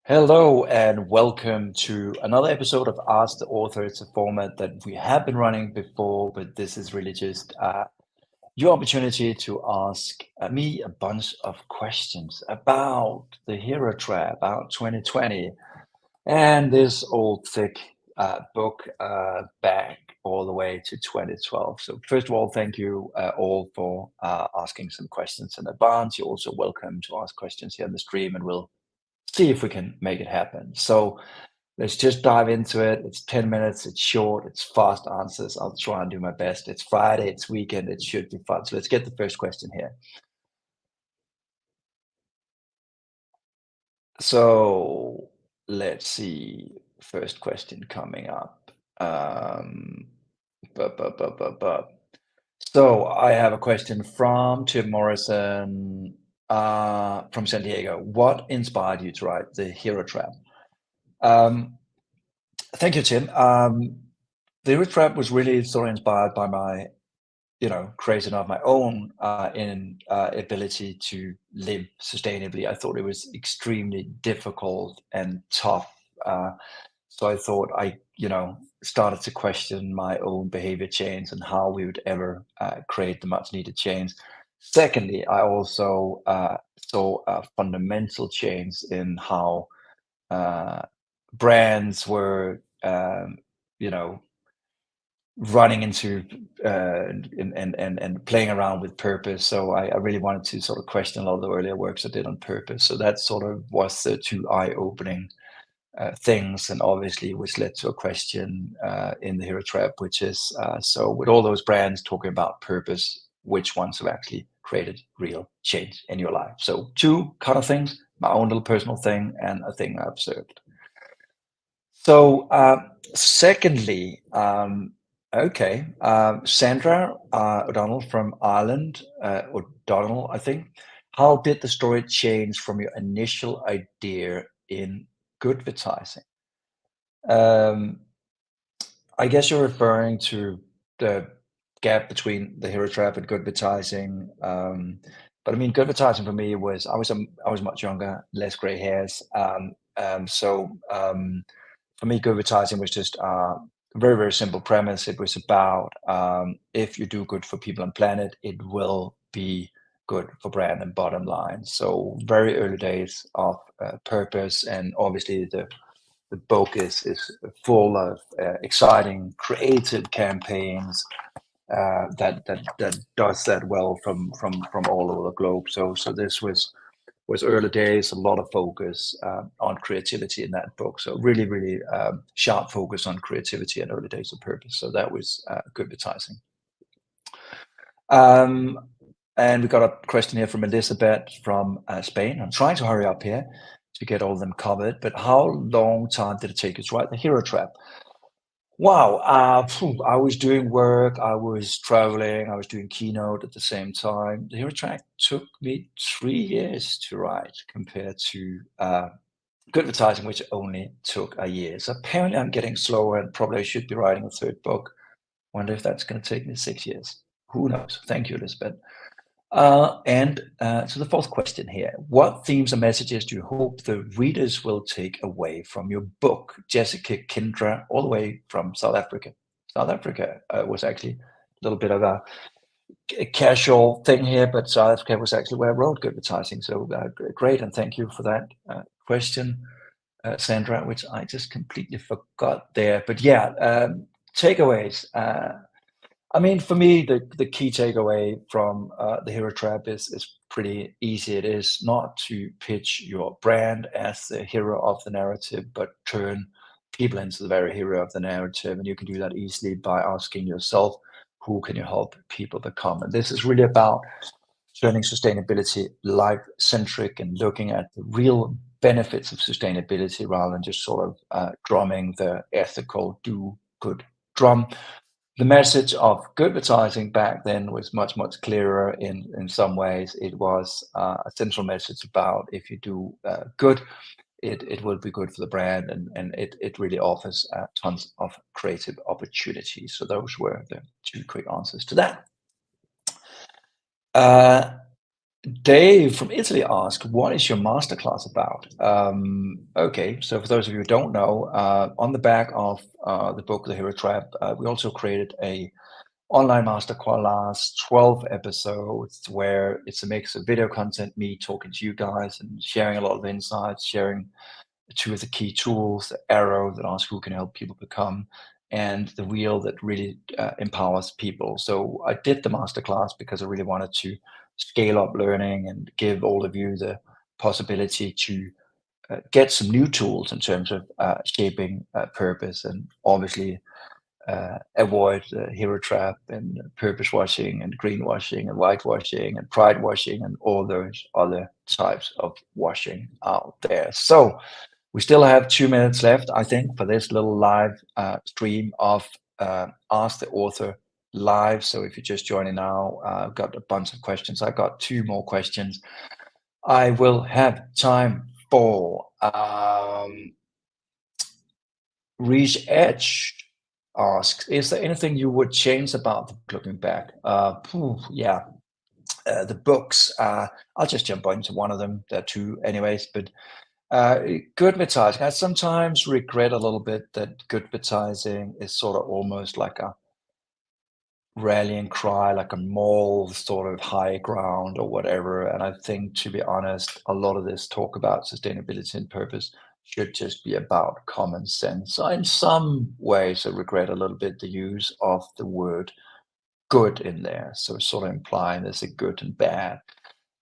Hello and welcome to another episode of Ask the Author. It's a format that we have been running before, but this is really just your opportunity to ask me a bunch of questions about the hero trap, about 2020, and this old thick book back all the way to 2012. So first of all, thank you all for asking some questions in advance. You're also welcome to ask questions here on the stream, and we'll see if we can make it happen. So let's just dive into it. It's 10 minutes, it's short, it's fast answers. I'll try and do my best. It's Friday, it's weekend, it should be fun. So let's get the first question here. So let's see. First question coming up. Bu- bu- bu- bu- bu. So I have a question from Tim Morrison from San Diego. What inspired you to write The Hero Trap? Um, Thank you, Tim. The Root Trap was really sort of inspired by my, creation of my own ability to live sustainably. I thought it was extremely difficult and tough. So I thought started to question my own behavior change and how we would ever create the much needed change. Secondly, I also saw a fundamental change in how brands were, you know, running into and playing around with purpose. So I really wanted to sort of question a lot of the earlier works I did on purpose. So that sort of was the two eye-opening things, and obviously which led to a question in the Hero Trap, which is so with all those brands talking about purpose, which ones have actually created real change in your life? So two kind of things, my own little personal thing and a thing I observed. So, secondly, Sandra O'Donnell from Ireland, O'Donnell, I think. How did the story change from your initial idea in Goodvertising? Um, I guess you're referring to the gap between the Hero Trap and Goodvertising. But I mean, Goodvertising for me was I was much younger, less gray hairs. For me, good advertising was just a very, very simple premise. It was about if you do good for people and planet, it will be good for brand and bottom line. So very early days of purpose, and obviously the book is full of exciting, creative campaigns that does that well from all over the globe. So this was early days, a lot of focus on creativity in that book. So really, really sharp focus on creativity and early days of purpose. So that was good advertising. And we got a question here from Elizabeth from Spain. I'm trying to hurry up here to get all of them covered, but how long time did it take you to write The Hero Trap? Wow, I was doing work, I was traveling, I was doing keynote at the same time. The Hero Track took me 3 years to write compared to Good Advertising, which only took a year. So apparently I'm getting slower and probably I should be writing a third book. Wonder if that's going to take me 6 years. Who knows? Thank you, Elizabeth. So the fourth question here, what themes and messages do you hope the readers will take away from your book? Jessica Kindra, all the way from South Africa. South Africa was actually a little bit of a casual thing here, but South Africa was actually where I wrote Good Advertising. So great, and thank you for that question, Sandra, which I just completely forgot there. But yeah, takeaways. I mean, for me, the key takeaway from the Hero Trap is pretty easy. It is not to pitch your brand as the hero of the narrative, but turn people into the very hero of the narrative. And you can do that easily by asking yourself, who can you help people become? And this is really about turning sustainability life-centric and looking at the real benefits of sustainability rather than just sort of drumming the ethical do good drum. The message of good advertising back then was much, much clearer in some ways. It was a central message about if you do good, it will be good for the brand, and it really offers tons of creative opportunities. So those were the two quick answers to that. Dave from Italy asked, what is your masterclass about? Okay, so for those of you who don't know, on the back of the book, The Hero Trap, we also created a online masterclass, 12 episodes, where it's a mix of video content, me talking to you guys and sharing a lot of insights, sharing two of the key tools, the arrow that asks who can help people become, and the wheel that really empowers people. So I did the masterclass because I really wanted to scale up learning and give all of you the possibility to get some new tools in terms of shaping purpose, and obviously avoid the hero trap and purpose washing and greenwashing and whitewashing and pride washing and all those other types of washing out there. So we still have 2 minutes left, I think, for this little live stream of Ask the Author live. So if you're just joining now, I've got a bunch of questions. I got 2 more questions I will have time for. Reach Edge asks, is there anything you would change about the book looking back? Yeah, the books. I'll just jump into one of them. There are 2 anyways, but Goodvertising. I sometimes regret a little bit that Goodvertising is sort of almost like a rallying cry, like a moral sort of high ground or whatever. And I think, to be honest, a lot of this talk about sustainability and purpose should just be about common sense. So in some ways, I regret a little bit the use of the word good in there. So sort of implying there's a good and bad.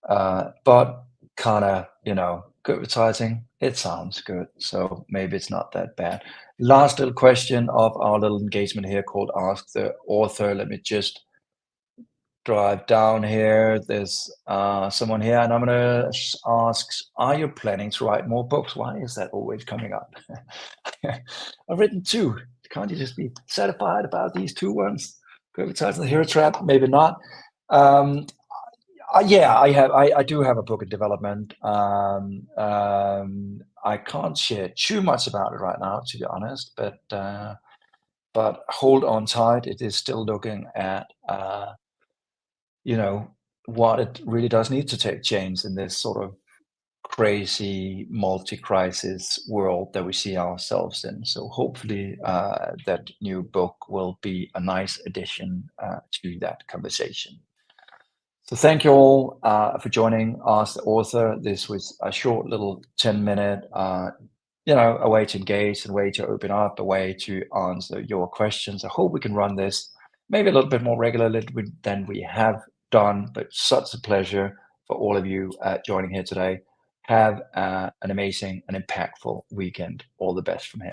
But kind of, good advertising, it sounds good. So maybe it's not that bad. Last little question of our little engagement here called Ask the Author. Let me just drive down here. There's someone here, and I'm going to ask, are you planning to write more books? Why is that always coming up? I've written 2. Can't you just be satisfied about these 2 ones? Good advertising, the hero trap, maybe not. Yeah, I do have a book in development. I can't share too much about it right now, to be honest, but hold on tight. It is still looking at what it really does need to take change in this sort of crazy multi-crisis world that we see ourselves in. So hopefully that new book will be a nice addition to that conversation. So thank you all for joining us, the author. This was a short little 10-minute, a way to engage, a way to open up, a way to answer your questions. I hope we can run this maybe a little bit more regularly than we have done, but such a pleasure for all of you joining here today. Have an amazing and impactful weekend. All the best from here.